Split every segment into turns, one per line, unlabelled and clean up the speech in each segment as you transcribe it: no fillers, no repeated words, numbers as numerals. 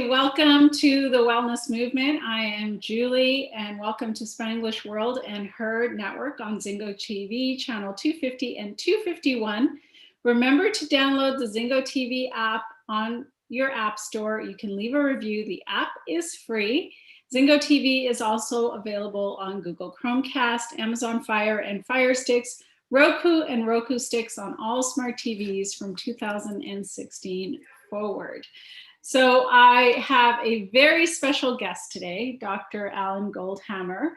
welcome to the Wellness Movement. I am Julie, and welcome to Spanglish World and H.E.R Network on Zingo TV, channel 250 and 251. Remember to download the Zingo TV app on your app store. You can leave a review. The app is free. Zingo TV is also available on Google Chromecast, Amazon Fire and Fire Sticks, Roku and Roku Sticks on all smart TVs from 2016 forward. So I have a very special guest today, Dr. Alan Goldhamer.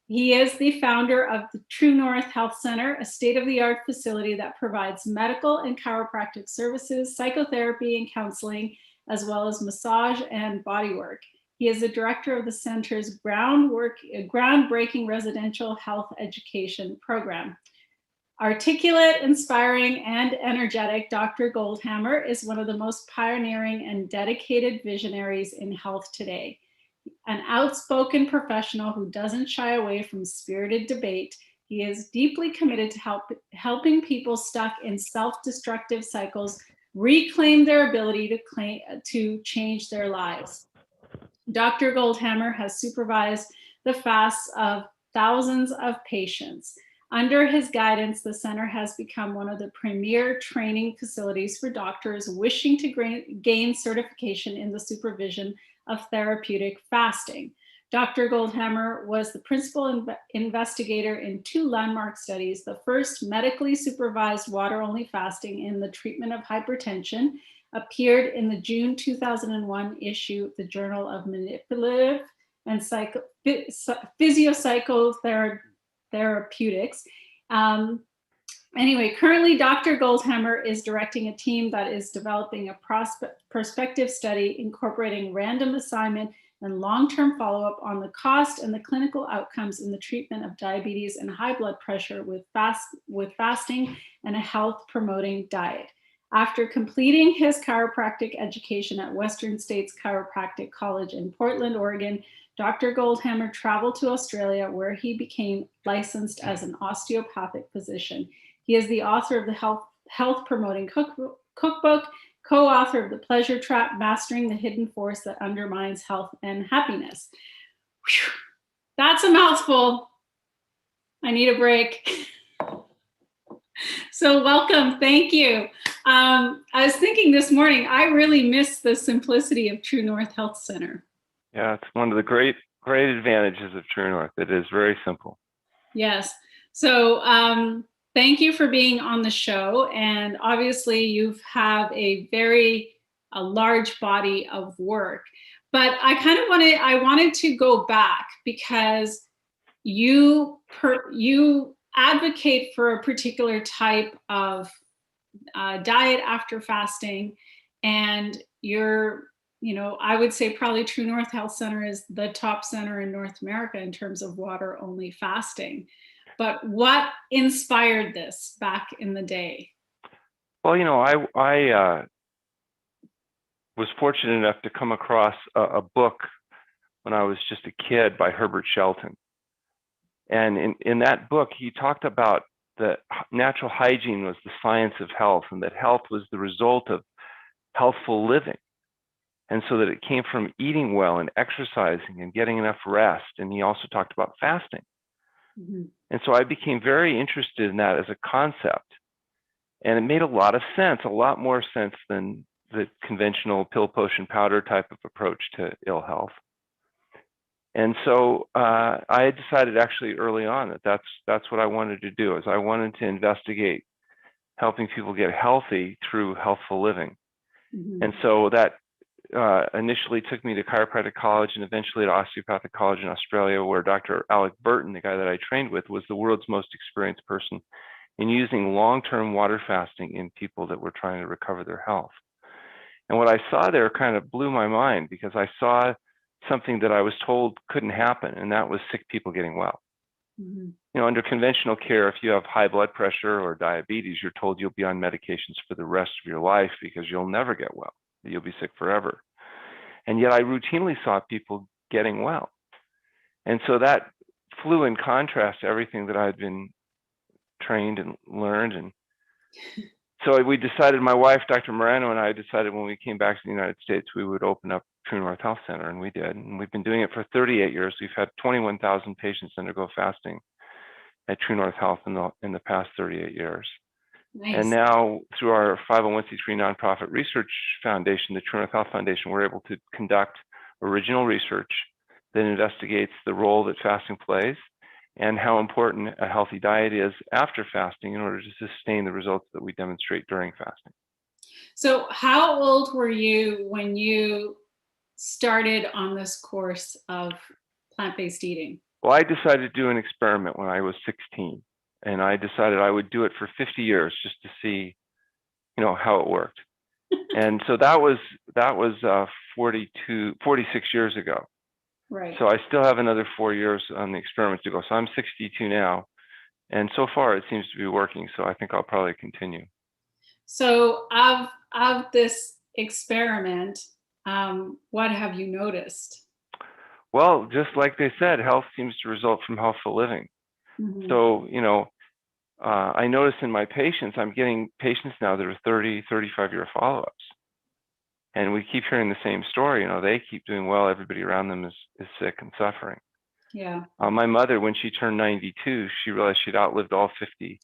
He is the founder of the True North Health Center, a state-of-the-art facility that provides medical and chiropractic services, psychotherapy and counseling, as well as massage and bodywork. He is the director of the center's groundbreaking residential health education program. Articulate, inspiring, and energetic, Dr. Goldhamer is one of the most pioneering and dedicated visionaries in health today. An outspoken professional who doesn't shy away from spirited debate, he is deeply committed to helping people stuck in self-destructive cycles reclaim their ability to change their lives. Dr. Goldhamer has supervised the fasts of thousands of patients. Under his guidance, the center has become one of the premier training facilities for doctors wishing to gain certification in the supervision of therapeutic fasting. Dr. Goldhamer was the principal investigator in 2 landmark studies, the first medically supervised water-only fasting in the treatment of hypertension, appeared in the June 2001 issue of the Journal of Manipulative and Physiotherapeutics. Anyway, currently Dr. Goldhamer is directing a team that is developing a prospective study incorporating random assignment and long-term follow-up on the cost and the clinical outcomes in the treatment of diabetes and high blood pressure with fasting and a health-promoting diet. After completing his chiropractic education at Western States Chiropractic College in Portland, Oregon, Dr. Goldhamer traveled to Australia, where he became licensed as an osteopathic physician. He is the author of the Health Promoting Cookbook, co-author of The Pleasure Trap, Mastering the Hidden Force That Undermines Health and Happiness. Whew. That's a mouthful. I need a break. So welcome, thank you. I was thinking this morning, I really miss the simplicity of True North Health Center.
Yeah, it's one of the great advantages of True North. It is very simple.
Yes. So thank you for being on the show. And obviously you have a large body of work. But I wanted to go back because you advocate for a particular type of diet after fasting, and I would say probably True North Health Center is the top center in North America in terms of water-only fasting. But what inspired this back in the day?
Well, I was fortunate enough to come across a book when I was just a kid by Herbert Shelton. And in that book, he talked about that natural hygiene was the science of health, and that health was the result of healthful living. And so that it came from eating well and exercising and getting enough rest. And he also talked about fasting. Mm-hmm. And so I became very interested in that as a concept. And it made a lot of sense, a lot more sense than the conventional pill, potion, powder type of approach to ill health. And so I had decided actually early on that that's what I wanted to do, is I wanted to investigate helping people get healthy through healthful living. Mm-hmm. And so that initially took me to chiropractic college and eventually to osteopathic college in Australia, where Dr. Alec Burton, the guy that I trained with, was the world's most experienced person in using long-term water fasting in people that were trying to recover their health. And what I saw there kind of blew my mind, because I saw something that I was told couldn't happen, and that was sick people getting well. Mm-hmm. Under conventional care, if you have high blood pressure or diabetes, you're told you'll be on medications for the rest of your life because you'll never get well. You'll be sick forever. And yet I routinely saw people getting well. And so that flew in contrast to everything that I'd been trained and learned. And So we decided, my wife, Dr. Morano, and I decided when we came back to the United States, we would open up True North Health Center, and we did. And we've been doing it for 38 years. We've had 21,000 patients undergo fasting at True North Health in the past 38 years.
Nice.
And now, through our 501c3 nonprofit research foundation, the True North Health Foundation, we're able to conduct original research that investigates the role that fasting plays and how important a healthy diet is after fasting in order to sustain the results that we demonstrate during fasting.
So how old were you when you started on this course of plant-based eating?
Well, I decided to do an experiment when I was 16, and I decided I would do it for 50 years just to see, how it worked. And so that was 46 years ago.
Right.
So I still have another 4 years on the experiment to go. So I'm 62 now, and so far it seems to be working. So I think I'll probably continue.
So of this experiment, what have you noticed?
Well, just like they said, health seems to result from healthful living.
Mm-hmm.
So, I notice in my patients, I'm getting patients now that are 30, 35-year follow-ups. And we keep hearing the same story. They keep doing well. Everybody around them is sick and suffering.
Yeah.
My mother, when she turned 92, she realized she'd outlived all 50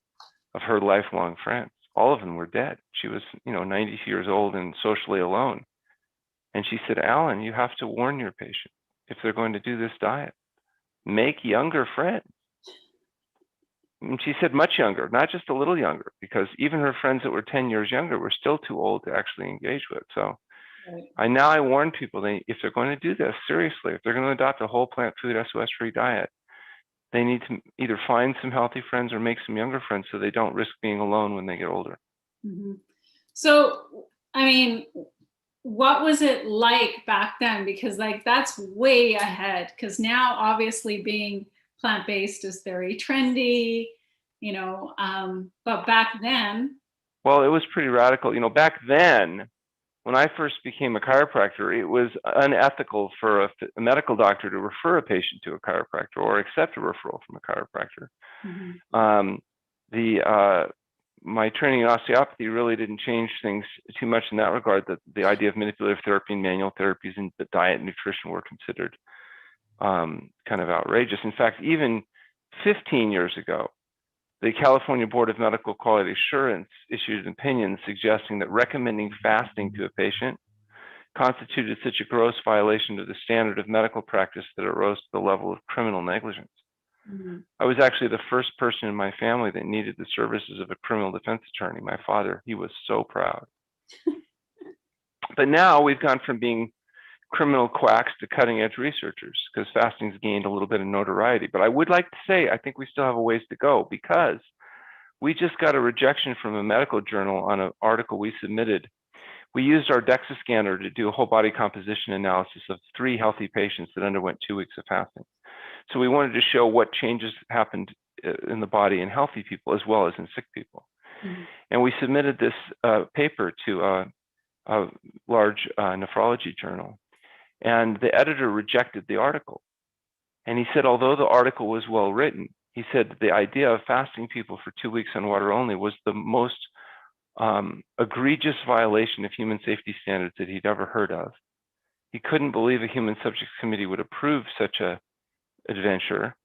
of her lifelong friends. All of them were dead. She was, 90 years old and socially alone. And she said, Alan, you have to warn your patients if they're going to do this diet. Make younger friends. And she said much younger, not just a little younger, because even her friends that were 10 years younger were still too old to actually engage with. So
right.
I warn people, if they're going to do this, seriously, if they're going to adopt a whole plant food SOS-free diet, they need to either find some healthy friends or make some younger friends so they don't risk being alone when they get older.
Mm-hmm. So, I mean, what was it like back then? Because that's way ahead. Because now obviously being plant-based is very trendy, but back then.
Well, it was pretty radical. Back then, when I first became a chiropractor, it was unethical for a medical doctor to refer a patient to a chiropractor or accept a referral from a chiropractor. Mm-hmm. My training in osteopathy really didn't change things too much in that regard. That the idea of manipulative therapy and manual therapies and the diet and nutrition were considered kind of outrageous. In fact, even 15 years ago, the California Board of Medical Quality Assurance issued an opinion suggesting that recommending fasting to a patient constituted such a gross violation of the standard of medical practice that it rose to the level of criminal negligence. Mm-hmm. I was actually the first person in my family that needed the services of a criminal defense attorney. My father, he was so proud. But now we've gone from being criminal quacks to cutting edge researchers because fasting's gained a little bit of notoriety. But I would like to say, I think we still have a ways to go because we just got a rejection from a medical journal on an article we submitted. We used our DEXA scanner to do a whole body composition analysis of 3 healthy patients that underwent 2 weeks of fasting. So we wanted to show what changes happened in the body in healthy people as well as in sick people. Mm-hmm. And we submitted this paper to a large nephrology journal. And the editor rejected the article. And he said, although the article was well written, he said the idea of fasting people for 2 weeks on water only was the most egregious violation of human safety standards that he'd ever heard of. He couldn't believe a human subjects committee would approve such a adventure.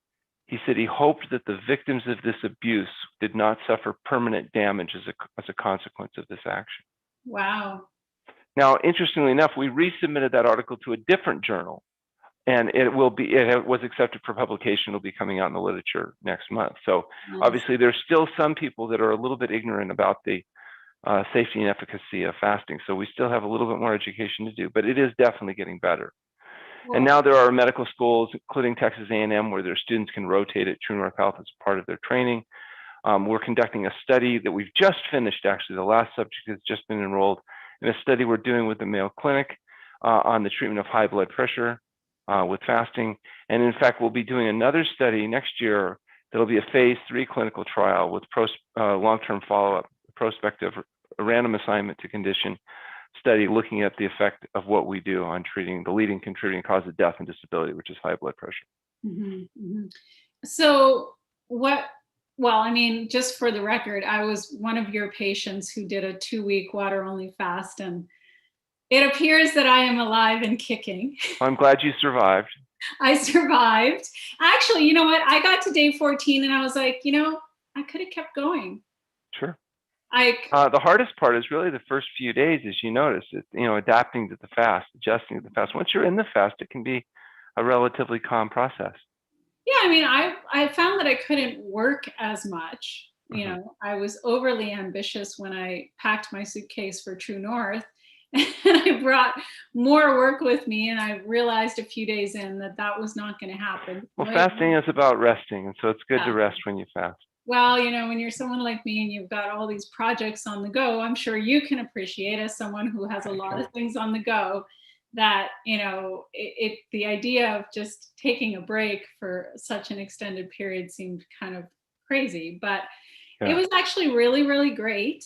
He said he hoped that the victims of this abuse did not suffer permanent damage as a consequence of this action.
Wow.
Now, interestingly enough, we resubmitted that article to a different journal, and it was accepted for publication. It'll be coming out in the literature next month. So nice. Obviously, there's still some people that are a little bit ignorant about the safety and efficacy of fasting. So we still have a little bit more education to do, but it is definitely getting better. Wow. And now there are medical schools, including Texas A&M, where their students can rotate at True North Health as part of their training. We're conducting a study that we've just finished, actually. The last subject has just been enrolled in a study we're doing with the Mayo Clinic on the treatment of high blood pressure with fasting. And in fact, we'll be doing another study next year that'll be a phase 3 clinical trial with long-term follow-up, prospective random assignment to condition study looking at the effect of what we do on treating the leading contributing cause of death and disability, which is high blood pressure.
Mm-hmm, mm-hmm. So what Well, I mean, just for the record, I was one of your patients who did a 2-week water only fast, and it appears that I am alive and kicking.
I'm glad you survived.
I survived. Actually, you know what? I got to day 14 and I was like, I could have kept going.
Sure.
I
The hardest part is really the first few days, as you notice, adapting to the fast, adjusting to the fast. Once you're in the fast, it can be a relatively calm process.
Yeah, I mean, I found that I couldn't work as much.
Mm-hmm.
I was overly ambitious when I packed my suitcase for True North, and I brought more work with me. And I realized a few days in that that was not going to happen.
Well, fasting is about resting, and so it's good to
Yeah.
rest when you fast.
Well, when you're someone like me and you've got all these projects on the go, I'm sure you can appreciate, as someone who has a lot of things on the go, that the idea of just taking a break for such an extended period seemed kind of crazy, but it was actually really, really great.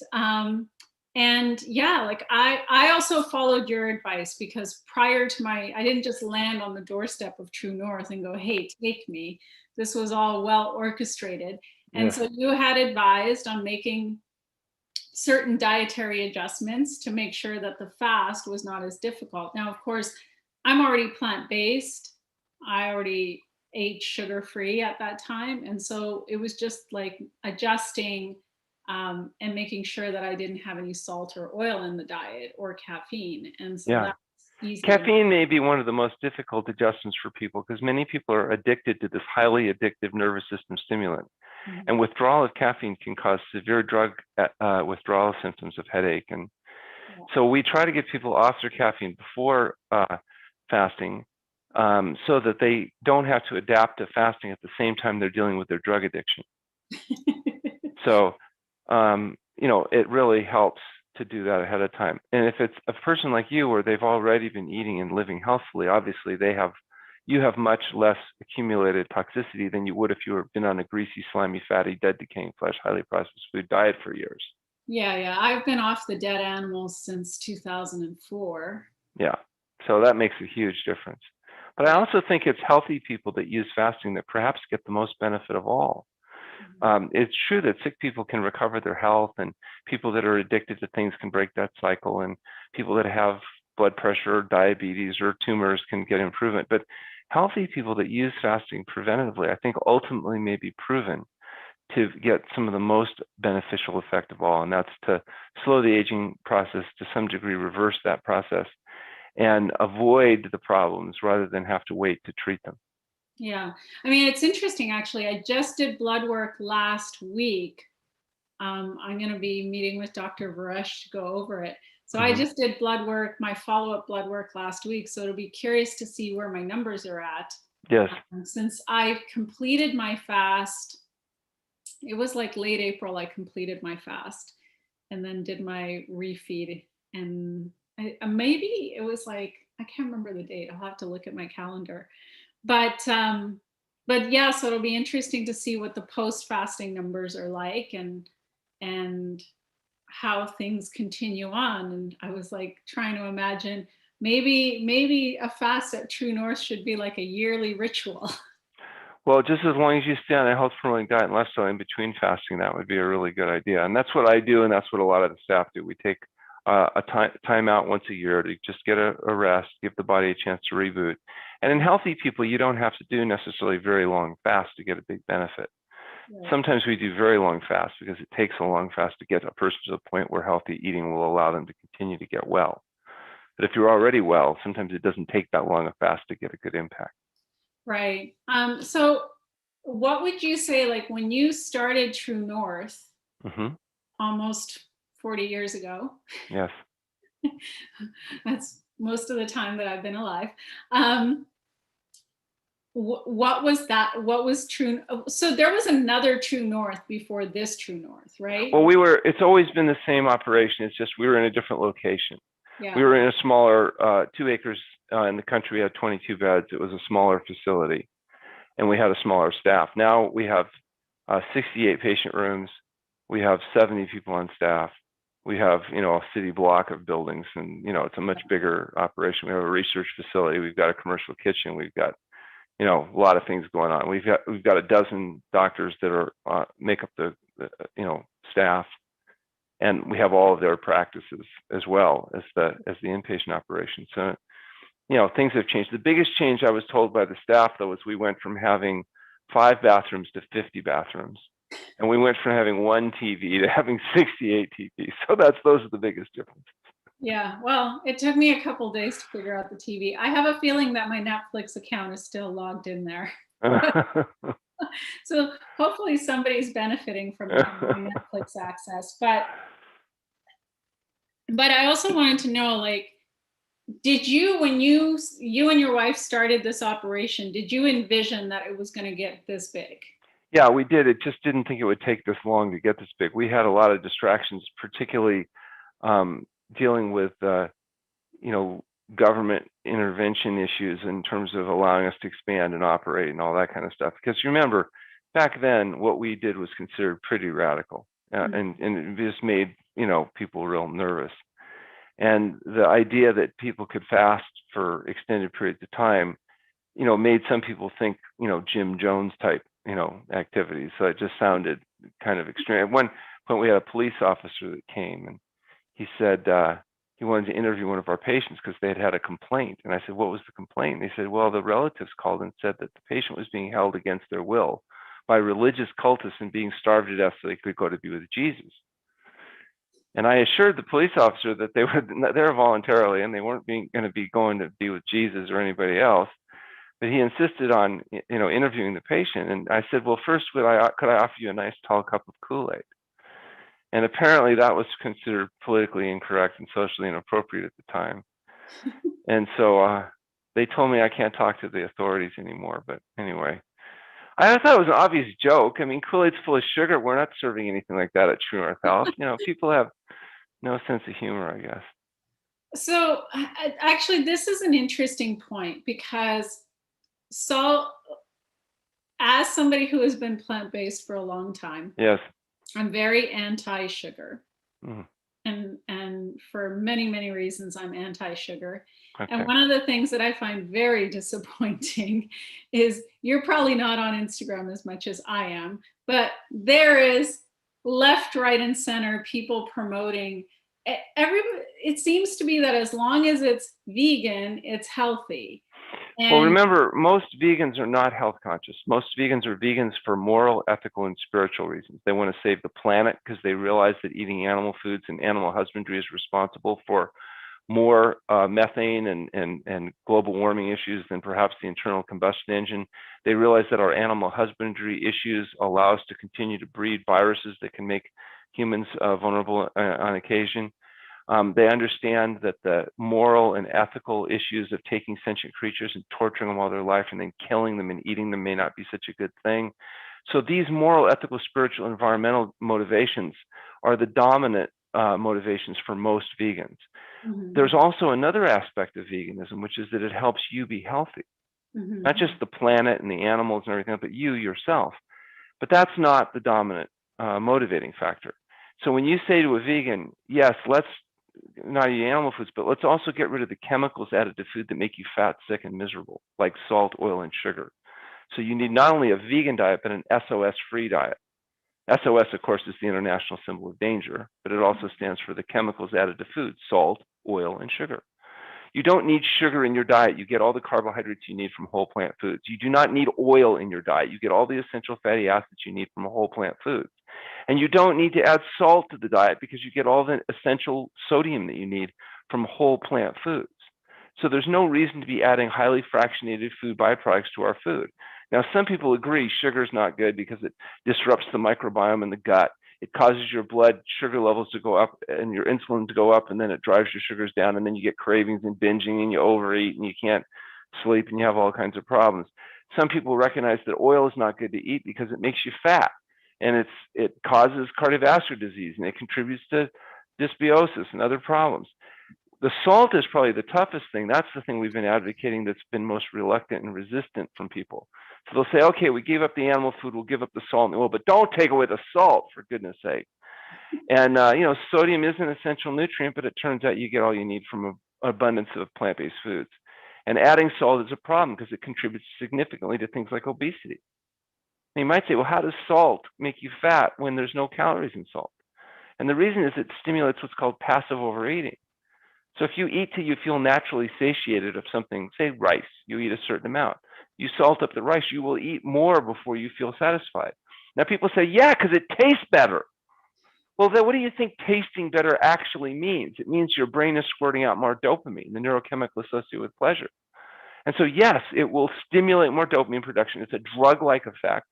And yeah, like I also followed your advice, because prior to I didn't just land on the doorstep of True North and go, hey, take me. This was all well orchestrated. And
Yes.
so you had advised on making certain dietary adjustments to make sure that the fast was not as difficult. Now, of course, I'm already plant-based. I already ate sugar-free at that time. And so it was just like adjusting and making sure that I didn't have any salt or oil in the diet or caffeine. And so
Yeah.
that's easy.
Caffeine may be one of the most difficult adjustments for people because many people are addicted to this highly addictive nervous system stimulant.
Mm-hmm.
And withdrawal of caffeine can cause severe drug withdrawal symptoms of headache. And so we try to get people off their caffeine before fasting so that they don't have to adapt to fasting at the same time they're dealing with their drug addiction. So, it really helps to do that ahead of time. And if it's a person like you where they've already been eating and living healthfully, obviously you have much less accumulated toxicity than you would if you were been on a greasy, slimy, fatty, dead, decaying flesh, highly processed food diet for years.
Yeah. I've been off the dead animals since 2004.
Yeah. So that makes a huge difference. But I also think it's healthy people that use fasting that perhaps get the most benefit of all. It's true that sick people can recover their health, and people that are addicted to things can break that cycle, and people that have blood pressure or diabetes or tumors can get improvement. But healthy people that use fasting preventatively, I think ultimately may be proven to get some of the most beneficial effect of all, and that's to slow the aging process, to some degree reverse that process, and avoid the problems rather than have to wait to treat them.
Yeah. I mean, it's interesting, actually. I just did blood work last week. I'm going to be meeting with Dr. Varesh to go over it. So I just did blood work, my follow-up blood work last week. So it'll be curious to see where my numbers are at.
Yes.
Since I completed my fast, it was like late April, I completed my fast and then did my refeed. And maybe it was like, I can't remember the date. I'll have to look at my calendar. But yeah, so it'll be interesting to see what the post-fasting numbers are like, and how things continue on. And I was like trying to imagine maybe a fast at True North should be like a yearly ritual.
Well, just as long as you stay on a health promoting diet and lifestyle in between fasting, that would be a really good idea. And that's what I do, and that's what a lot of the staff do. We take a time out once a year to just get a rest, give the body a chance to reboot. And in healthy people, you don't have to do necessarily very long fasts to get a big benefit. Right. Sometimes we do very long fasts because it takes a long fast to get a person to the point where healthy eating will allow them to continue to get well. But if you're already well, sometimes it doesn't take that long a fast to get a good impact.
Right. So what would you say, like when you started True North almost 40 years ago?
Yes.
That's most of the time that I've been alive. What was that? What was True? So there was another True North before this True North, right?
Well, it's always been the same operation. It's just we were in a different location.
Yeah.
We were in a smaller 2 acres in the country. We had 22 beds. It was a smaller facility, and we had a smaller staff. Now we have 68 patient rooms. We have 70 people on staff. We have, a city block of buildings, and, it's a much bigger operation. We have a research facility. We've got a commercial kitchen. We've got, you know, a lot of things going on. We've got a dozen doctors that are make up the you know, staff, and we have all of their practices as well as the inpatient operation. So, you know, things have changed. The biggest change I was told by the staff, though, is we went from having 5 bathrooms to 50 bathrooms, and we went from having 1 TV to having 68 TVs. So those are the biggest differences.
Yeah, well, it took me a couple days to figure out the TV. I have a feeling that my Netflix account is still logged in there. So hopefully somebody's benefiting from my Netflix access. But I also wanted to know, like, did you, when you and your wife started this operation, did you envision that it was going to get this big?
Yeah, we did. It just didn't think it would take this long to get this big. We had a lot of distractions, particularly dealing with you know, government intervention issues in terms of allowing us to expand and operate and all that kind of stuff. Because remember, back then, what we did was considered pretty radical, and it just made, you know, people real nervous. And the idea that people could fast for extended periods of time, you know, made some people think, you know, Jim Jones type, you know, activities. So it just sounded kind of extreme. At one point, we had a police officer that came, and he said he wanted to interview one of our patients because they had had a complaint. And I said, what was the complaint? And he said, well, the relatives called and said that the patient was being held against their will by religious cultists and being starved to death so they could go to be with Jesus. And I assured the police officer that they were there voluntarily and they weren't going to be going to be with Jesus or anybody else. But he insisted on, you know, interviewing the patient. And I said, well, first, could I offer you a nice tall cup of Kool-Aid? And apparently that was considered politically incorrect and socially inappropriate at the time. And so they told me I can't talk to the authorities anymore. But anyway, I thought it was an obvious joke. I mean, Kool-Aid's full of sugar. We're not serving anything like that at True North Health. You know, people have no sense of humor, I guess.
So actually, this is an interesting point because salt, as somebody who has been plant-based for a long time,
yes,
I'm very anti-sugar.
Mm.
And for many reasons, I'm anti-sugar.
Okay.
And one of the things that I find very disappointing is, you're probably not on Instagram as much as I am, but there is left, right, and center people promoting it seems to be that as long as it's vegan, it's healthy. And
well, remember, most vegans are not health conscious. Most vegans are vegans for moral, ethical, and spiritual reasons. They want to save the planet because they realize that eating animal foods and animal husbandry is responsible for more methane and global warming issues than perhaps the internal combustion engine. They realize that our animal husbandry issues allow us to continue to breed viruses that can make humans vulnerable on occasion. They understand that the moral and ethical issues of taking sentient creatures and torturing them all their life and then killing them and eating them may not be such a good thing. So these moral, ethical, spiritual, environmental motivations are the dominant motivations for most vegans.
mm-hmm.
There's also another aspect of veganism, which is that it helps you be healthy,
mm-hmm.
not just the planet and the animals and everything, but you yourself. But that's not the dominant motivating factor. So when you say to a vegan, yes, let's not eat animal foods, but let's also get rid of the chemicals added to food that make you fat, sick, and miserable, like salt, oil, and sugar. So you need not only a vegan diet, but an SOS-free diet. SOS, of course, is the international symbol of danger, but it also stands for the chemicals added to food: salt, oil, and sugar. You don't need sugar in your diet. You get all the carbohydrates you need from whole plant foods. You do not need oil in your diet. You get all the essential fatty acids you need from whole plant foods. And you don't need to add salt to the diet because you get all the essential sodium that you need from whole plant foods. So there's no reason to be adding highly fractionated food byproducts to our food. Now, some people agree sugar is not good because it disrupts the microbiome in the gut. It causes your blood sugar levels to go up and your insulin to go up, and then it drives your sugars down, and then you get cravings and binging, and you overeat, and you can't sleep, and you have all kinds of problems. Some people recognize that oil is not good to eat because it makes you fat, and it causes cardiovascular disease, and it contributes to dysbiosis and other problems. The salt is probably the toughest thing. That's the thing we've been advocating that's been most reluctant and resistant from people. So they'll say, okay, we gave up the animal food, we'll give up the salt and the oil, but don't take away the salt, for goodness sake. And, sodium is an essential nutrient, but it turns out you get all you need from an abundance of plant-based foods. And adding salt is a problem because it contributes significantly to things like obesity. And you might say, well, how does salt make you fat when there's no calories in salt? And the reason is it stimulates what's called passive overeating. So if you eat till you feel naturally satiated of something, say rice, you eat a certain amount. You salt up the rice, you will eat more before you feel satisfied. Now people say, yeah, because it tastes better. Well, then what do you think tasting better actually means? It means your brain is squirting out more dopamine, the neurochemical associated with pleasure. And so, yes, it will stimulate more dopamine production. It's a drug-like effect.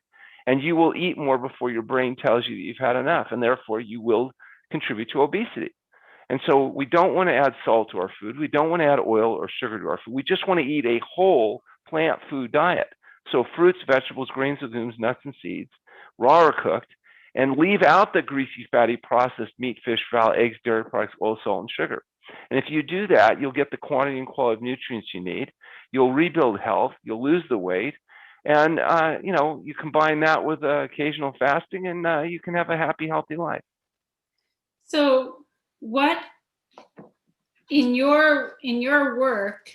And you will eat more before your brain tells you that you've had enough. And therefore, you will contribute to obesity. And so we don't want to add salt to our food. We don't want to add oil or sugar to our food. We just want to eat a whole plant food diet. So fruits, vegetables, grains, legumes, nuts, and seeds, raw or cooked, and leave out the greasy, fatty, processed meat, fish, fowl, eggs, dairy products, oil, salt, and sugar. And if you do that, you'll get the quantity and quality of nutrients you need. You'll rebuild health. You'll lose the weight. And, you combine that with occasional fasting and you can have a happy, healthy life.
So what in your work,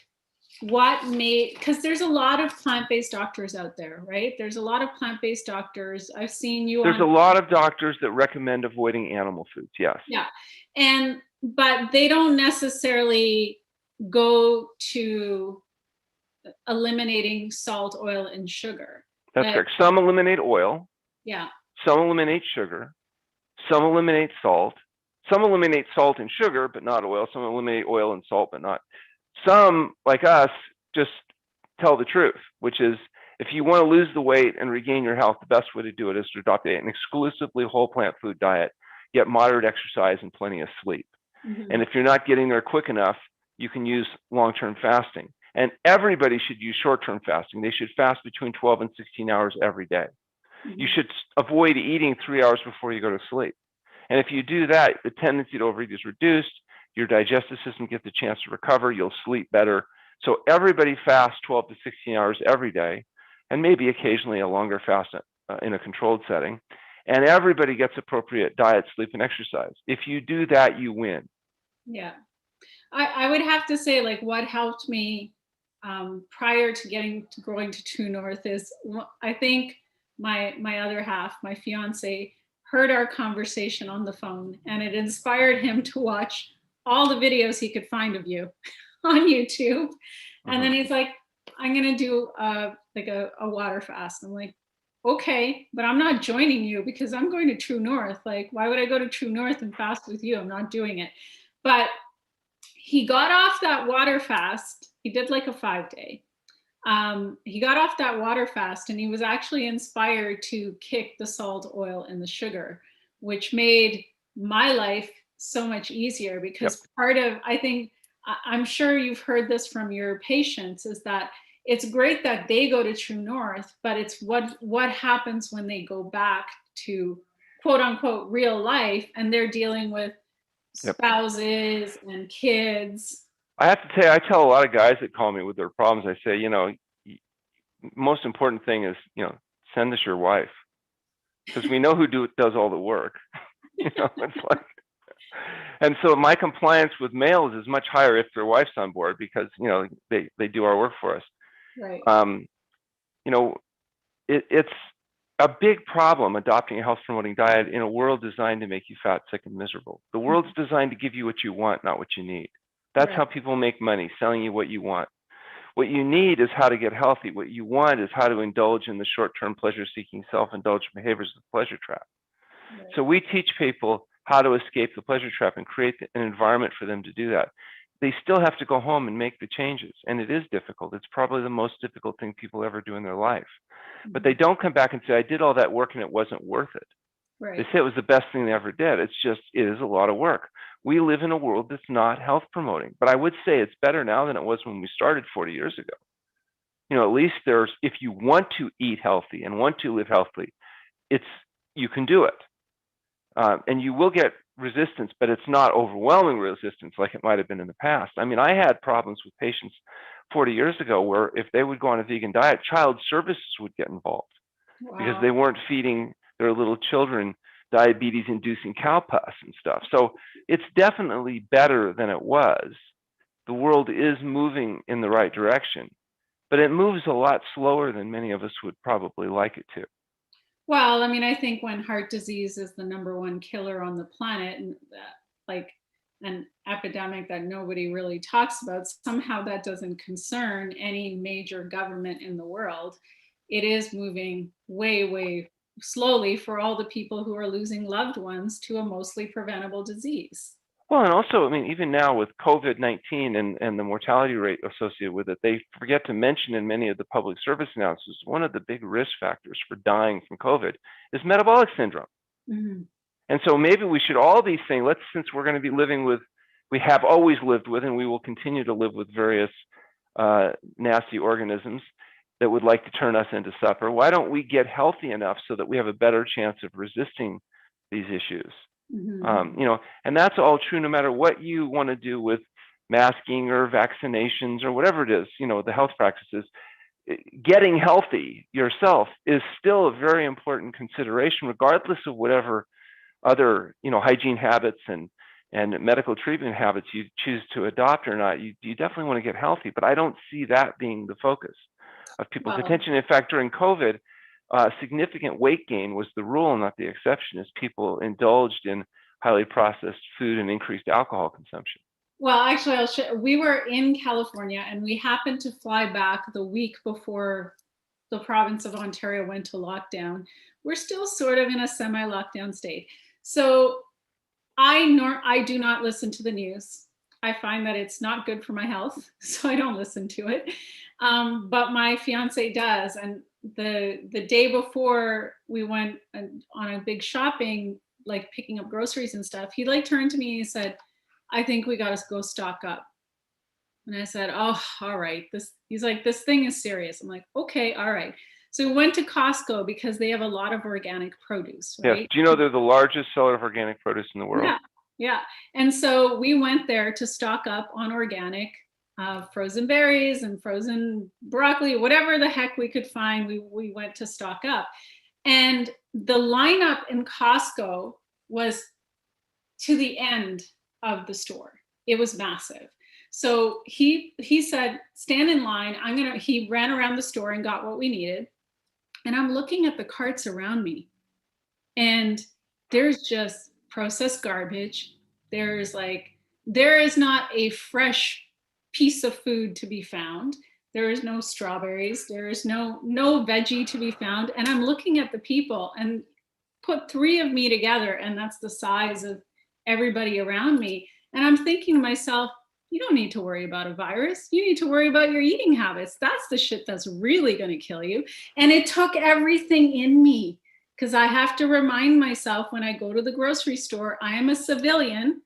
what made, because there's a lot of plant-based doctors out there, right? There's a lot of plant-based doctors. I've seen you.
There's a lot of doctors that recommend avoiding animal foods, yes.
Yeah. But they don't necessarily go to eliminating salt, oil, and sugar.
That's correct. Some eliminate oil.
Yeah.
Some eliminate sugar. Some eliminate salt. Some eliminate salt and sugar, but not oil. Some eliminate oil and salt, but not. Some, like us, just tell the truth, which is if you want to lose the weight and regain your health, the best way to do it is to adopt an exclusively whole plant food diet, get moderate exercise and plenty of sleep. Mm-hmm. And if you're not getting there quick enough, you can use long-term fasting. And everybody should use short-term fasting. They should fast between 12 and 16 hours every day. Mm-hmm. You should avoid eating 3 hours before you go to sleep. And if you do that, the tendency to overeat is reduced. Your digestive system gets a chance to recover. You'll sleep better. So everybody fasts 12 to 16 hours every day, and maybe occasionally a longer fast in a controlled setting. And everybody gets appropriate diet, sleep, and exercise. If you do that, you win.
Yeah. I would have to say, like, what helped me prior to going to True North is, I think my other half, my fiance, heard our conversation on the phone, and it inspired him to watch all the videos he could find of you on YouTube. Mm-hmm. And then he's like, I'm going to do a water fast. I'm like, okay, but I'm not joining you because I'm going to True North. Like, why would I go to True North and fast with you? I'm not doing it. But he got off that water fast. He did like a 5-day. He got off that water fast, and he was actually inspired to kick the salt, oil, and the sugar, which made my life so much easier because I'm sure you've heard this from your patients, is that it's great that they go to True North, but it's what happens when they go back to quote unquote real life and they're dealing with spouses and kids.
I have to tell you, I tell a lot of guys that call me with their problems, I say, most important thing is, send us your wife, because we know who does all the work. It's like, and so my compliance with males is much higher if their wife's on board because, they do our work for us.
Right.
It's a big problem adopting a health promoting diet in a world designed to make you fat, sick, and miserable. The world's designed to give you what you want, not what you need. That's how people make money, selling you what you want. What you need is how to get healthy. What you want is how to indulge in the short-term pleasure-seeking, self-indulgent behaviors of the pleasure trap. Right. So we teach people how to escape the pleasure trap and create an environment for them to do that. They still have to go home and make the changes, and it is difficult. It's probably the most difficult thing people ever do in their life. Mm-hmm. But they don't come back and say, I did all that work and it wasn't worth it. Right. They say it was the best thing they ever did. It is a lot of work. We live in a world that's not health promoting, but I would say it's better now than it was when we started 40 years ago. At least if you want to eat healthy and want to live healthily, you can do it. And you will get resistance, but it's not overwhelming resistance like it might have been in the past. I mean, I had problems with patients 40 years ago where if they would go on a vegan diet, child services would get involved. Wow. Because they weren't feeding their little children diabetes-inducing cow pus and stuff. So it's definitely better than it was, the world is moving in the right direction, but it moves a lot slower than many of us would probably like it to.
Well, I mean, I think when heart disease is the number one killer on the planet, and like an epidemic that nobody really talks about, somehow that doesn't concern any major government in the world. It is moving way, way slowly for all the people who are losing loved ones to a mostly preventable disease.
Well, and also, I mean, even now with COVID-19 and the mortality rate associated with it, they forget to mention in many of the public service announcements, one of the big risk factors for dying from COVID is metabolic syndrome.
Mm-hmm.
And so maybe we should, all these things, since we're going to be living with, we have always lived with, and we will continue to live with various nasty organisms that would like to turn us into supper. Why don't we get healthy enough so that we have a better chance of resisting these issues?
Mm-hmm.
And that's all true no matter what you want to do with masking or vaccinations or whatever it is, the health practices. Getting healthy yourself is still a very important consideration, regardless of whatever other, hygiene habits and medical treatment habits you choose to adopt or not. You definitely want to get healthy, but I don't see that being the focus of people's
Well,
attention. In fact, during COVID, significant weight gain was the rule, not the exception, as people indulged in highly processed food and increased alcohol consumption.
Well, actually, we were in California and we happened to fly back the week before the province of Ontario went to lockdown. We're still sort of in a semi-lockdown state. So I do not listen to the news. I find that it's not good for my health, so I don't listen to it. But my fiance does, and the day before we went on a big shopping, like picking up groceries and stuff, he like turned to me and he said, "I think we got to go stock up." And I said, "Oh, all right." He's like, "This thing is serious." I'm like, "Okay, all right." So we went to Costco because they have a lot of organic produce,
Yes.
right?
Do you know they're the largest seller of organic produce in the world?
Yeah, yeah. And so we went there to stock up on organic frozen berries and frozen broccoli, whatever the heck we could find. We went to stock up, and the lineup in Costco was to the end of the store. It was massive. So he said, "Stand in line. He ran around the store and got what we needed. And I'm looking at the carts around me, and there's just processed garbage. There is not a fresh piece of food to be found. There is no strawberries. There is no veggie to be found. And I'm looking at the people, and put three of me together, and that's the size of everybody around me. And I'm thinking to myself, you don't need to worry about a virus. You need to worry about your eating habits. That's the shit that's really going to kill you. And it took everything in me, because I have to remind myself when I go to the grocery store, I am a civilian.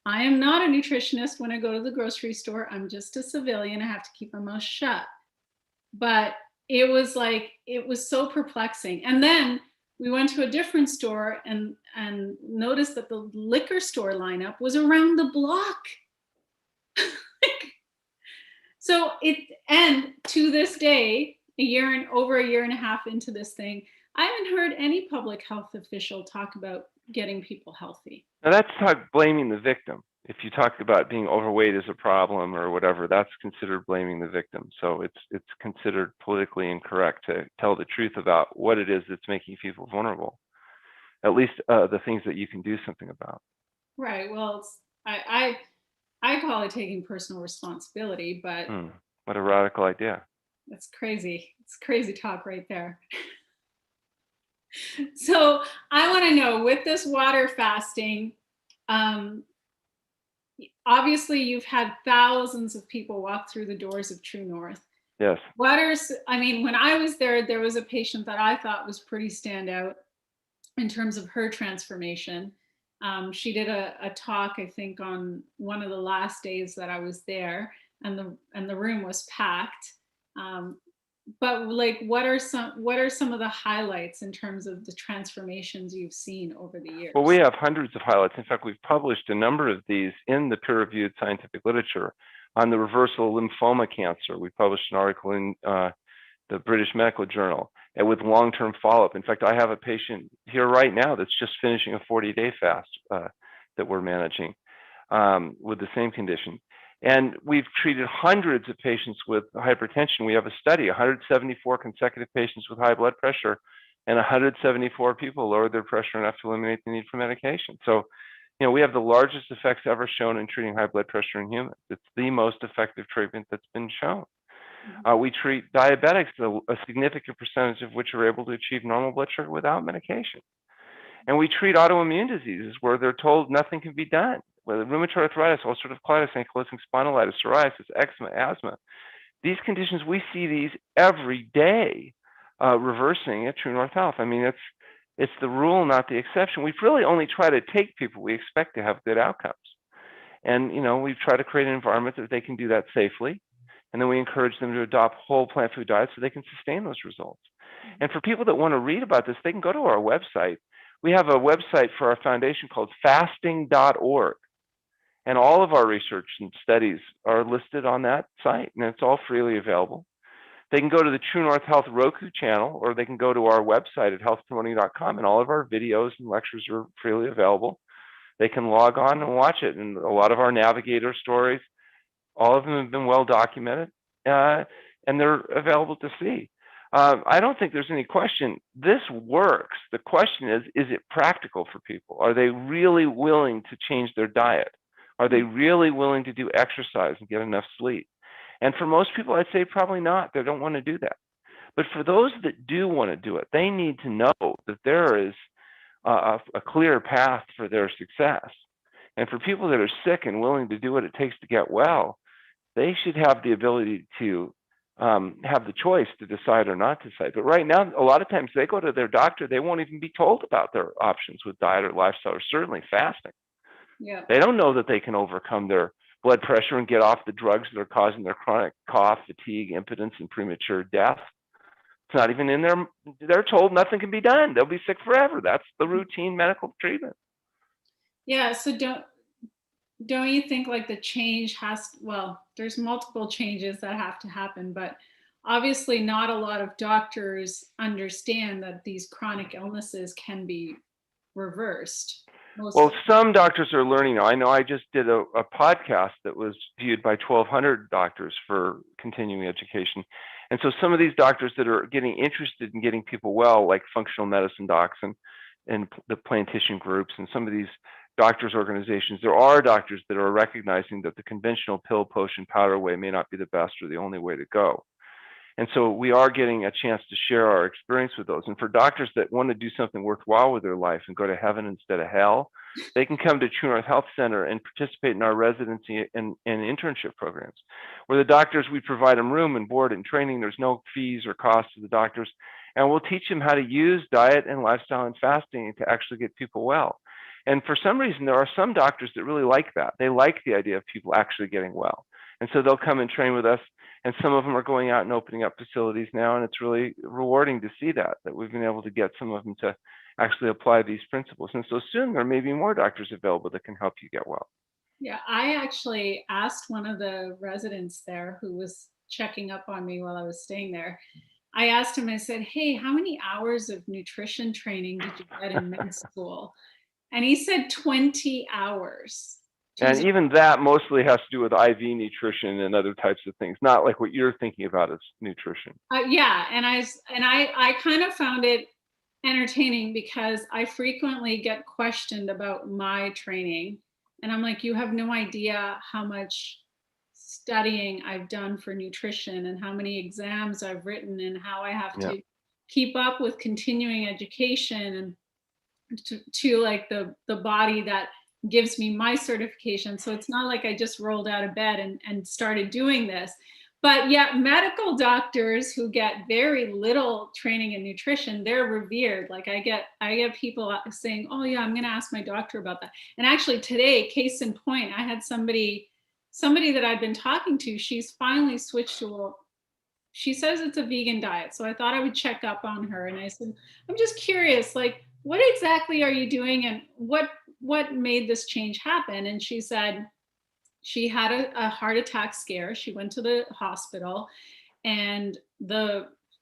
I am not a nutritionist when I go to the grocery store. I'm just a civilian. I have to keep my mouth shut. But it was so perplexing. And then we went to a different store and noticed that the liquor store lineup was around the block. So and to this day, over a year and a half into this thing, I haven't heard any public health official talk about getting people healthy.
Now that's blaming the victim. If you talk about being overweight as a problem or whatever, that's considered blaming the victim. So it's considered politically incorrect to tell the truth about what it is that's making people vulnerable. At least the things that you can do something about.
Right. Well, I call it taking personal responsibility, but
What a radical idea.
that's crazy. It's crazy talk right there. So I want to know, with this water fasting, obviously you've had thousands of people walk through the doors of True North.
Yes.
When I was there was a patient that I thought was pretty standout in terms of her transformation. She did a talk, I think, on one of the last days that I was there, and the room was packed. But like, what are some of the highlights in terms of the transformations you've seen over the years?
Well, we have hundreds of highlights. In fact, we've published a number of these in the peer-reviewed scientific literature. On the reversal of lymphoma cancer, we published an article in the British Medical Journal, and with long-term follow-up. In fact, I have a patient here right now that's just finishing a 40-day fast that we're managing with the same condition. And we've treated hundreds of patients with hypertension. We have a study, 174 consecutive patients with high blood pressure, and 174 people lowered their pressure enough to eliminate the need for medication. So, we have the largest effects ever shown in treating high blood pressure in humans. It's the most effective treatment that's been shown. We treat diabetics, a significant percentage of which are able to achieve normal blood sugar without medication. And we treat autoimmune diseases where they're told nothing can be done, whether rheumatoid arthritis, ulcerative colitis, ankylosing spondylitis, psoriasis, eczema, asthma. These conditions, we see these every day reversing at True North Health. I mean, it's the rule, not the exception. We've really only tried to take people we expect to have good outcomes. And, we've tried to create an environment that they can do that safely. And then we encourage them to adopt whole plant food diets so they can sustain those results. And for people that want to read about this, they can go to our website. We have a website for our foundation called fasting.org. And all of our research and studies are listed on that site, and it's all freely available. They can go to the True North Health Roku channel, or they can go to our website at healthpromoting.com, and all of our videos and lectures are freely available. They can log on and watch it, and a lot of our navigator stories, all of them have been well documented, and they're available to see. I don't think there's any question. This works. The question is it practical for people? Are they really willing to change their diet? Are they really willing to do exercise and get enough sleep? And for most people, I'd say probably not. They don't want to do that. But for those that do want to do it, they need to know that there is a clear path for their success. And for people that are sick and willing to do what it takes to get well, they should have the ability to have the choice to decide or not decide. But right now, a lot of times they go to their doctor, they won't even be told about their options with diet or lifestyle, or certainly fasting.
Yeah.
They don't know that they can overcome their blood pressure and get off the drugs that are causing their chronic cough, fatigue, impotence, and premature death. It's not even in their, they're told nothing can be done. They'll be sick forever. That's the routine medical treatment.
Yeah. So don't you think like the change there's multiple changes that have to happen, but obviously not a lot of doctors understand that these chronic illnesses can be reversed.
Well, some doctors are learning. I know I just did a podcast that was viewed by 1,200 doctors for continuing education. And so some of these doctors that are getting interested in getting people well, like functional medicine docs and the plantician groups and some of these doctors' organizations, there are doctors that are recognizing that the conventional pill, potion, powder way may not be the best or the only way to go. And so we are getting a chance to share our experience with those. And for doctors that want to do something worthwhile with their life and go to heaven instead of hell, they can come to True North Health Center and participate in our residency and internship programs, where the doctors, we provide them room and board and training. There's no fees or costs to the doctors. And we'll teach them how to use diet and lifestyle and fasting to actually get people well. And for some reason, there are some doctors that really like that. They like the idea of people actually getting well. And so they'll come and train with us. And some of them are going out and opening up facilities now. And it's really rewarding to see that we've been able to get some of them to actually apply these principles. And so soon there may be more doctors available that can help you get well.
Yeah, I actually asked one of the residents there who was checking up on me while I was staying there. I asked him, I said, hey, how many hours of nutrition training did you get in med school? And he said 20 hours.
And even that mostly has to do with IV nutrition and other types of things, not like what you're thinking about as nutrition.
Yeah, and I kind of found it entertaining because I frequently get questioned about my training, and I'm like, you have no idea how much studying I've done for nutrition and how many exams I've written and how I have to keep up with continuing education and to like the body that gives me my certification. So it's not like I just rolled out of bed and started doing this. But yet medical doctors who get very little training in nutrition, they're revered. Like I get people saying, oh yeah, I'm going to ask my doctor about that. And actually today, case in point, I had somebody that I'd been talking to, she's finally switched to she says it's a vegan diet. So I thought I would check up on her. And I said, I'm just curious, like, what exactly are you doing and what made this change happen? And she said she had a heart attack scare. She went to the hospital and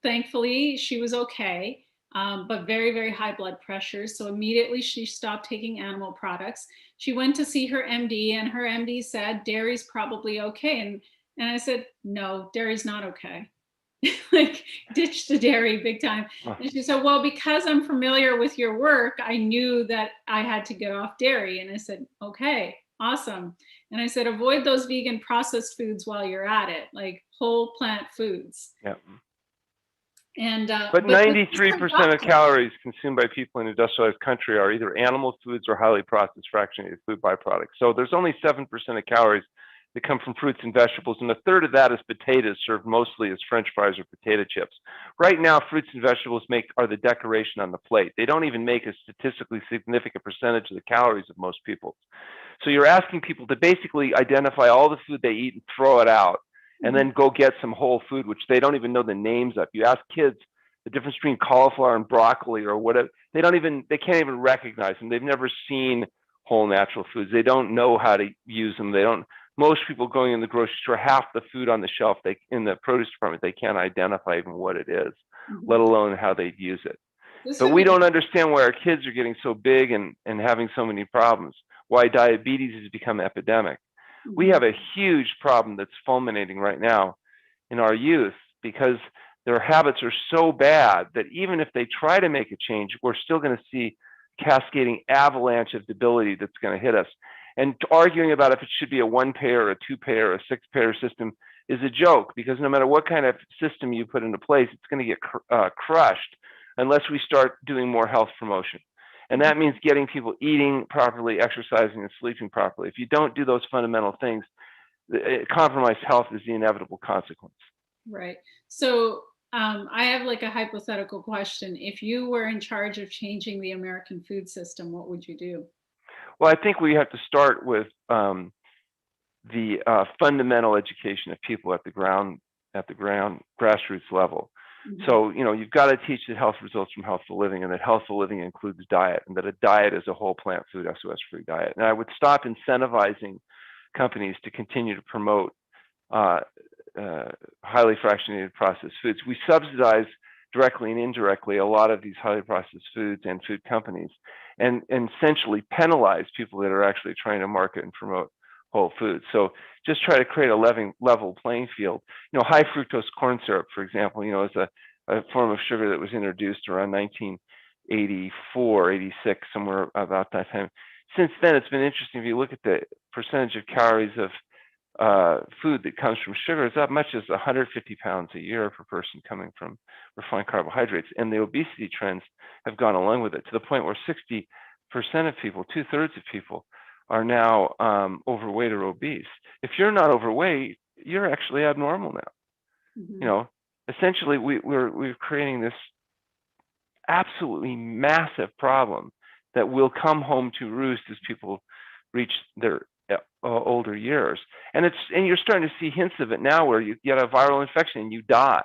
thankfully she was okay. but very, very high blood pressure. So immediately she stopped taking animal products. She went to see her MD, and her MD said, dairy's probably okay. And I said, no, dairy's not okay. Like, ditch the dairy big time. And she said, well, because I'm familiar with your work, I knew that I had to get off dairy. And I said, okay, awesome. And I said, avoid those vegan processed foods while you're at it, like whole plant foods.
Yeah.
And
but 93% of calories consumed by people in industrialized country are either animal foods or highly processed fractionated food byproducts. So there's only 7% of calories that come from fruits and vegetables, and a third of that is potatoes, served mostly as French fries or potato chips. Right now, fruits and vegetables are the decoration on the plate. They don't even make a statistically significant percentage of the calories of most people. So you're asking people to basically identify all the food they eat and throw it out, and then go get some whole food, which they don't even know the names of. You ask kids the difference between cauliflower and broccoli or whatever, they can't even recognize them. They've never seen whole natural foods. They don't know how to use them. Most people going in the grocery store, half the food on the shelf, in the produce department, they can't identify even what it is, let alone how they'd use it. But we don't understand why our kids are getting so big and having so many problems, why diabetes has become epidemic. We have a huge problem that's fulminating right now in our youth because their habits are so bad that even if they try to make a change, we're still going to see cascading avalanche of debility that's going to hit us. And arguing about if it should be a one-payer, a two-payer, a six-payer system is a joke, because no matter what kind of system you put into place, it's going to get crushed unless we start doing more health promotion. And that means getting people eating properly, exercising, and sleeping properly. If you don't do those fundamental things, compromised health is the inevitable consequence.
Right. So I have like a hypothetical question. If you were in charge of changing the American food system, what would you do?
Well, I think we have to start with the fundamental education of people at the grassroots level. So, you've got to teach that health results from healthful living, and that healthful living includes diet, and that a diet is a whole plant food, SOS-free diet. And I would stop incentivizing companies to continue to promote highly fractionated processed foods. We subsidize directly and indirectly a lot of these highly processed foods and food companies, and essentially penalize people that are actually trying to market and promote whole foods. So just try to create a level playing field. High fructose corn syrup, for example, is a form of sugar that was introduced around 1984, 86, somewhere about that time. Since then, it's been interesting. If you look at the percentage of calories of food that comes from sugar, it's as much as 150 pounds a year per person coming from refined carbohydrates. And the obesity trends have gone along with it, to the point where 60% of people, 2/3 of people, are now overweight or obese. If you're not overweight, you're actually abnormal now. Essentially, we're creating this absolutely massive problem that will come home to roost as people reach their older years. And you're starting to see hints of it now, where you get a viral infection and you die,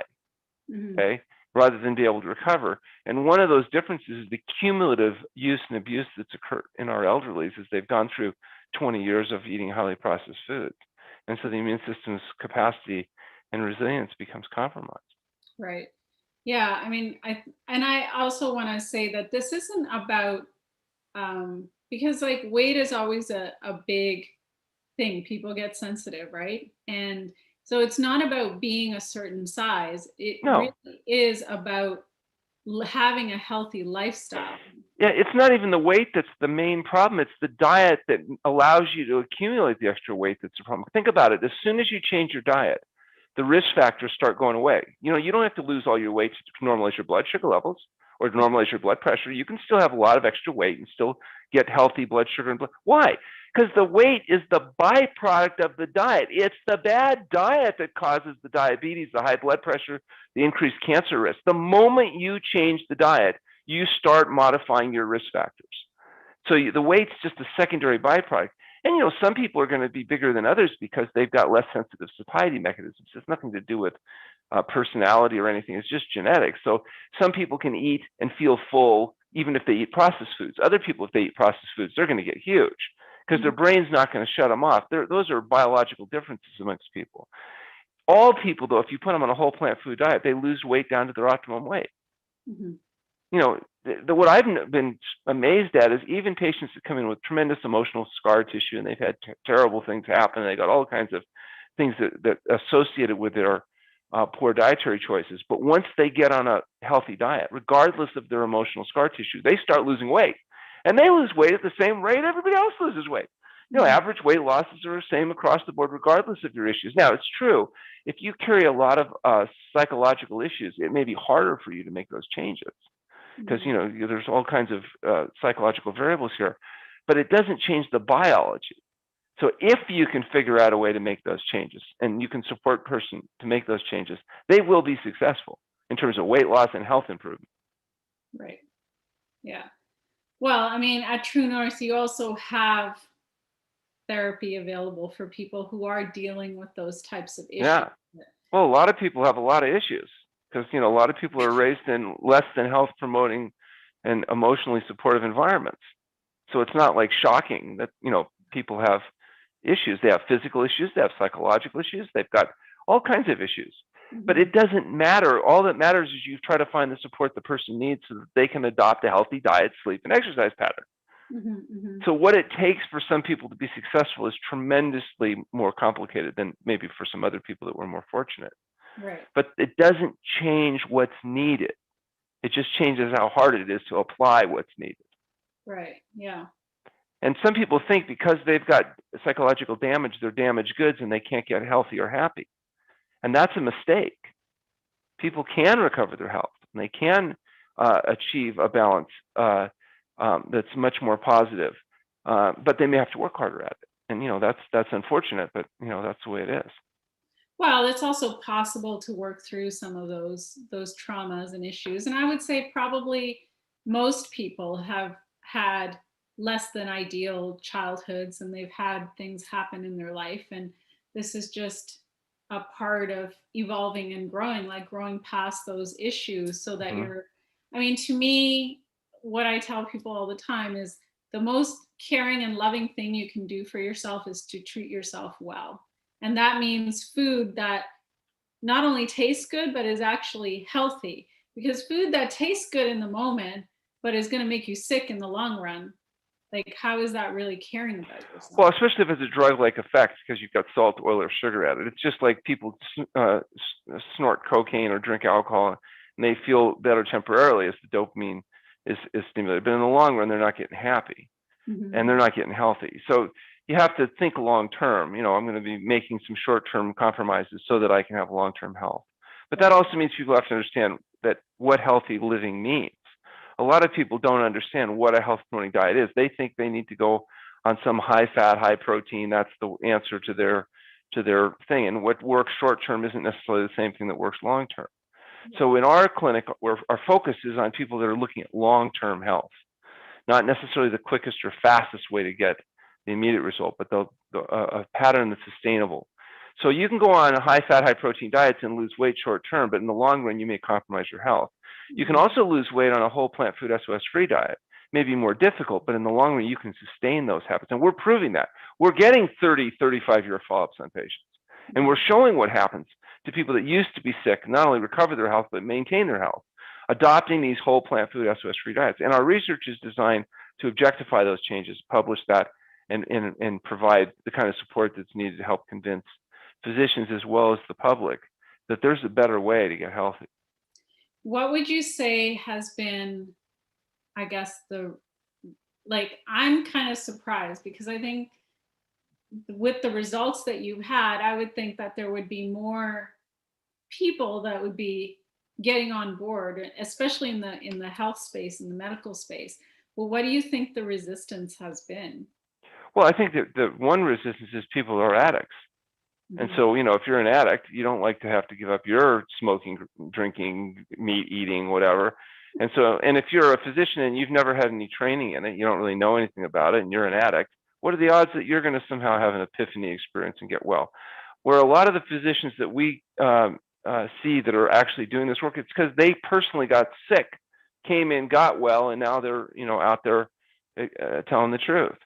okay, rather than be able to recover. And one of those differences is the cumulative use and abuse that's occurred in our elderlies as they've gone through 20 years of eating highly processed foods. And so the immune system's capacity and resilience becomes compromised.
Right. Yeah. I mean, I also want to say that this isn't about, because like weight is always a big thing. People get sensitive, right? And so it's not about being a certain size. It really is about having a healthy lifestyle.
Yeah, it's not even the weight that's the main problem. It's the diet that allows you to accumulate the extra weight that's the problem. Think about it. As soon as you change your diet, the risk factors start going away. You don't have to lose all your weight to normalize your blood sugar levels or normalize your blood pressure. You can still have a lot of extra weight and still get healthy blood sugar and blood. Why? Because the weight is the byproduct of the diet. It's the bad diet that causes the diabetes, the high blood pressure, the increased cancer risk. The moment you change the diet, you start modifying your risk factors. So the weight's just a secondary byproduct. And some people are going to be bigger than others because they've got less sensitive satiety mechanisms. It's nothing to do with personality or anything. It's just genetics. So some people can eat and feel full even if they eat processed foods. Other people, if they eat processed foods, they're going to get huge because their brain's not going to shut them off. Those are biological differences amongst people. All people, though, if you put them on a whole plant food diet, they lose weight down to their optimum weight. what I've been amazed at is even patients that come in with tremendous emotional scar tissue and they've had terrible things happen, and they got all kinds of things that associated with their poor dietary choices. But once they get on a healthy diet, regardless of their emotional scar tissue, they start losing weight, and they lose weight at the same rate everybody else loses weight. Average weight losses are the same across the board, regardless of your issues. Now, it's true, if you carry a lot of psychological issues, it may be harder for you to make those changes because there's all kinds of psychological variables here, but it doesn't change the biology. So if you can figure out a way to make those changes, and you can support a person to make those changes, they will be successful in terms of weight loss and health improvement.
Right. Yeah. Well, I mean, at True North, you also have therapy available for people who are dealing with those types of issues.
Yeah. Well, a lot of people have a lot of issues because a lot of people are raised in less than health promoting and emotionally supportive environments. So it's not like shocking that people have issues. They have physical issues, they have psychological issues, they've got all kinds of issues. But it doesn't matter. All that matters is you try to find the support the person needs so that they can adopt a healthy diet, sleep, and exercise pattern. So what it takes for some people to be successful is tremendously more complicated than maybe for some other people that were more fortunate.
Right.
But it doesn't change what's needed. It just changes how hard it is to apply what's needed.
Right. Yeah.
And some people think because they've got psychological damage, they're damaged goods and they can't get healthy or happy. And that's a mistake. People can recover their health and they can achieve a balance that's much more positive, but they may have to work harder at it. And that's unfortunate, but that's the way it is.
Well, it's also possible to work through some of those traumas and issues. And I would say probably most people have had less than ideal childhoods and they've had things happen in their life. And this is just a part of evolving and growing, like growing past those issues so that I mean, to me, what I tell people all the time is the most caring and loving thing you can do for yourself is to treat yourself well. And that means food that not only tastes good, but is actually healthy. Because food that tastes good in the moment, but is going to make you sick in the long run, like, how is that really caring about yourself?
Well, especially if it's a drug-like effect because you've got salt, oil, or sugar added. It's just like people snort cocaine or drink alcohol, and they feel better temporarily as the dopamine is stimulated. But in the long run, they're not getting happy, and they're not getting healthy. So you have to think long-term. I'm going to be making some short-term compromises so that I can have long-term health. But that also means people have to understand that what healthy living means. A lot of people don't understand what a health promoting diet is. They think they need to go on some high fat, high protein. That's the answer to their thing. And what works short term isn't necessarily the same thing that works long term. So in our clinic, our focus is on people that are looking at long term health, not necessarily the quickest or fastest way to get the immediate result, but a pattern that's sustainable. So you can go on a high fat, high protein diets and lose weight short term, but in the long run, you may compromise your health. You can also lose weight on a whole plant food SOS-free diet. It may be more difficult, but in the long run, you can sustain those habits. And we're proving that. We're getting 30, 35-year follow-ups on patients. And we're showing what happens to people that used to be sick, not only recover their health, but maintain their health, adopting these whole plant food SOS-free diets. And our research is designed to objectify those changes, publish that, and provide the kind of support that's needed to help convince physicians as well as the public that there's a better way to get healthy.
What would you say has been, I guess, I'm kind of surprised because I think with the results that you've had, I would think that there would be more people that would be getting on board, especially in the health space, in the medical space. Well, what do you think the resistance has been?
Well, I think that the one resistance is people are addicts. And so, if you're an addict, you don't like to have to give up your smoking, drinking, meat eating, whatever. And so, and if you're a physician and you've never had any training in it, you don't really know anything about it, and you're an addict, what are the odds that you're going to somehow have an epiphany experience and get well? Where a lot of the physicians that we see that are actually doing this work, it's because they personally got sick, came in, got well, and now they're, out there telling the truth.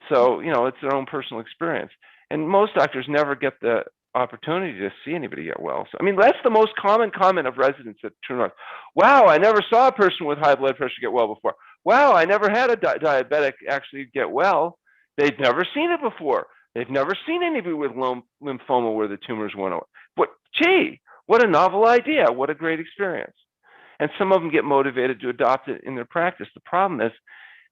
So, it's their own personal experience. And most doctors never get the opportunity to see anybody get well. So, I mean, that's the most common comment of residents at True North. Wow, I never saw a person with high blood pressure get well before. Wow, I never had a diabetic actually get well. They've never seen it before. They've never seen anybody with lymphoma where the tumors went away. But gee, what a novel idea. What a great experience. And some of them get motivated to adopt it in their practice. The problem is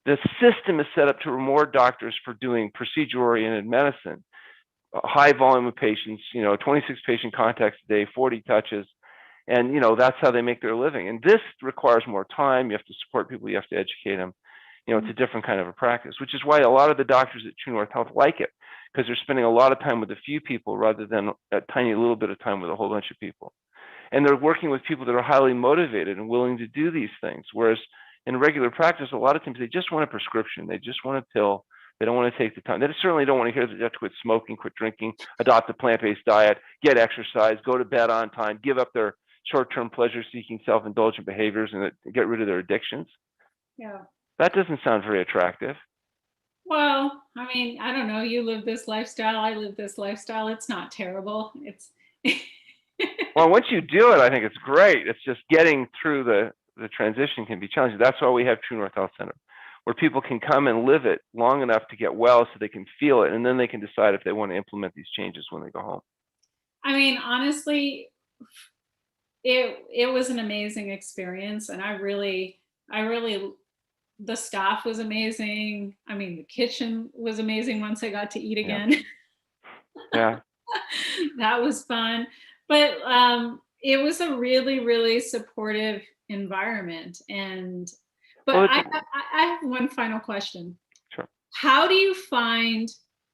the system is set up to reward doctors for doing procedure-oriented medicine, a high volume of patients, 26 patient contacts a day, 40 touches, and that's how they make their living. And this requires more time. You have to support people. You have to educate them. It's a different kind of a practice, which is why a lot of the doctors at True North Health like it, because they're spending a lot of time with a few people rather than a tiny little bit of time with a whole bunch of people. And they're working with people that are highly motivated and willing to do these things. Whereas in regular practice, a lot of times they just want a prescription. They just want a pill. They don't want to take the time. They certainly don't want to hear that you have to quit smoking, quit drinking, adopt a plant-based diet, get exercise, go to bed on time, give up their short-term pleasure-seeking, self-indulgent behaviors, and get rid of their addictions.
Yeah.
That doesn't sound very attractive.
Well, I mean, I don't know. You live this lifestyle. I live this lifestyle. It's not terrible. It's
well, once you do it, I think it's great. It's just getting through the transition can be challenging. That's why we have True North Health Center, where people can come and live it long enough to get well so they can feel it, and then they can decide if they want to implement these changes when they go home.
I mean, honestly, it was an amazing experience, and I really the staff was amazing. I mean, the kitchen was amazing once I got to eat again.
Yeah.
That was fun. But it was a really, really supportive environment. But I have one final question.
Sure.
How do you find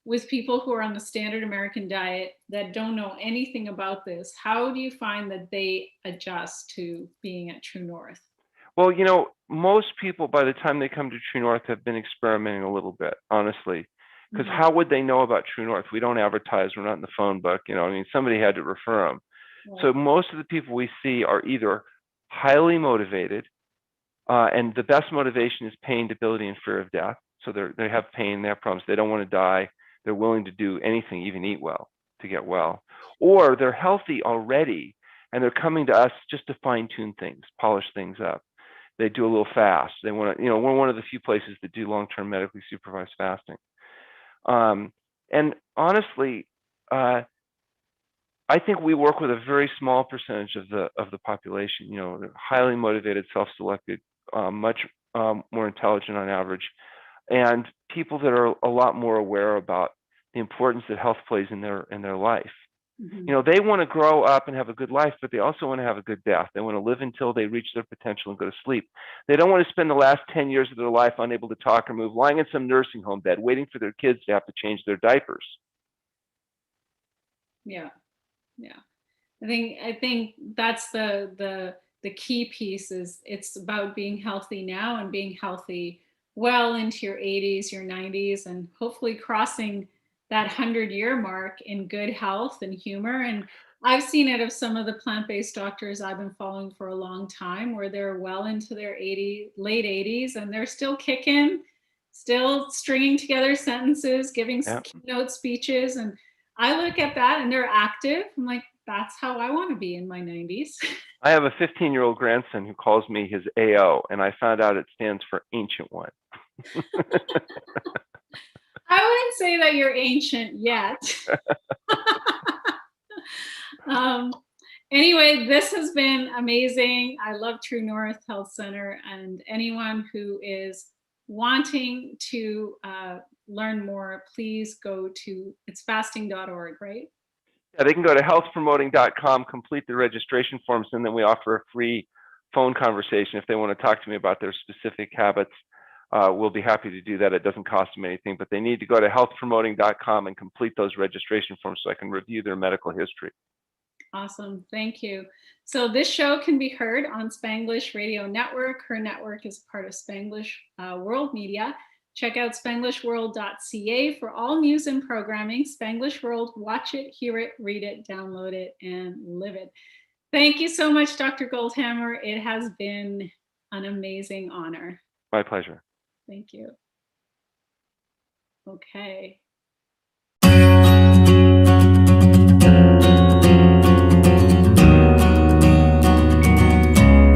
with people who are on the standard American diet that don't know anything about this, how do you find that they adjust to being at True North?
Well, most people by the time they come to True North have been experimenting a little bit, honestly. Because how would they know about True North? We don't advertise. We're not in the phone book. I mean, somebody had to refer them. Right. So most of the people we see are either highly motivated, and the best motivation is pain, debility, and fear of death. So they have pain, they have problems. They don't want to die. They're willing to do anything, even eat well, to get well. Or they're healthy already, and they're coming to us just to fine-tune things, polish things up. They do a little fast. They want to, we're one of the few places that do long-term medically supervised fasting. And honestly, I think we work with a very small percentage of the population. They're highly motivated, self-selected, much more intelligent on average, and people that are a lot more aware about the importance that health plays in their life. They want to grow up and have a good life, but they also want to have a good death. They want to live until they reach their potential and go to sleep. They don't want to spend the last 10 years of their life unable to talk or move, lying in some nursing home bed, waiting for their kids to have to change their diapers.
Yeah. I think that's the key piece is it's about being healthy now and being healthy well into your 80s, your 90s, and hopefully crossing that 100-year mark in good health and humor. And I've seen it of some of the plant-based doctors I've been following for a long time, where they're well into their late 80s and they're still kicking, still stringing together sentences, giving keynote speeches. And I look at that and they're active. I'm like, that's how I want to be in my 90s.
I have a 15-year-old grandson who calls me his AO, and I found out it stands for Ancient One.
I wouldn't say that you're ancient yet. Anyway, this has been amazing. I love True North Health Center, and anyone who is wanting to learn more, please go to itsfasting.org, right?
Yeah, they can go to healthpromoting.com, complete the registration forms, and then we offer a free phone conversation if they want to talk to me about their specific habits. We'll be happy to do that. It doesn't cost them anything, but they need to go to healthpromoting.com and complete those registration forms so I can review their medical history.
Awesome. Thank you. So this show can be heard on Spanglish Radio Network. Her network is part of Spanglish World Media. Check out spanglishworld.ca for all news and programming. Spanglish World, watch it, hear it, read it, download it, and live it. Thank you so much, Dr. Goldhamer. It has been an amazing honor.
My pleasure.
Thank you. Okay.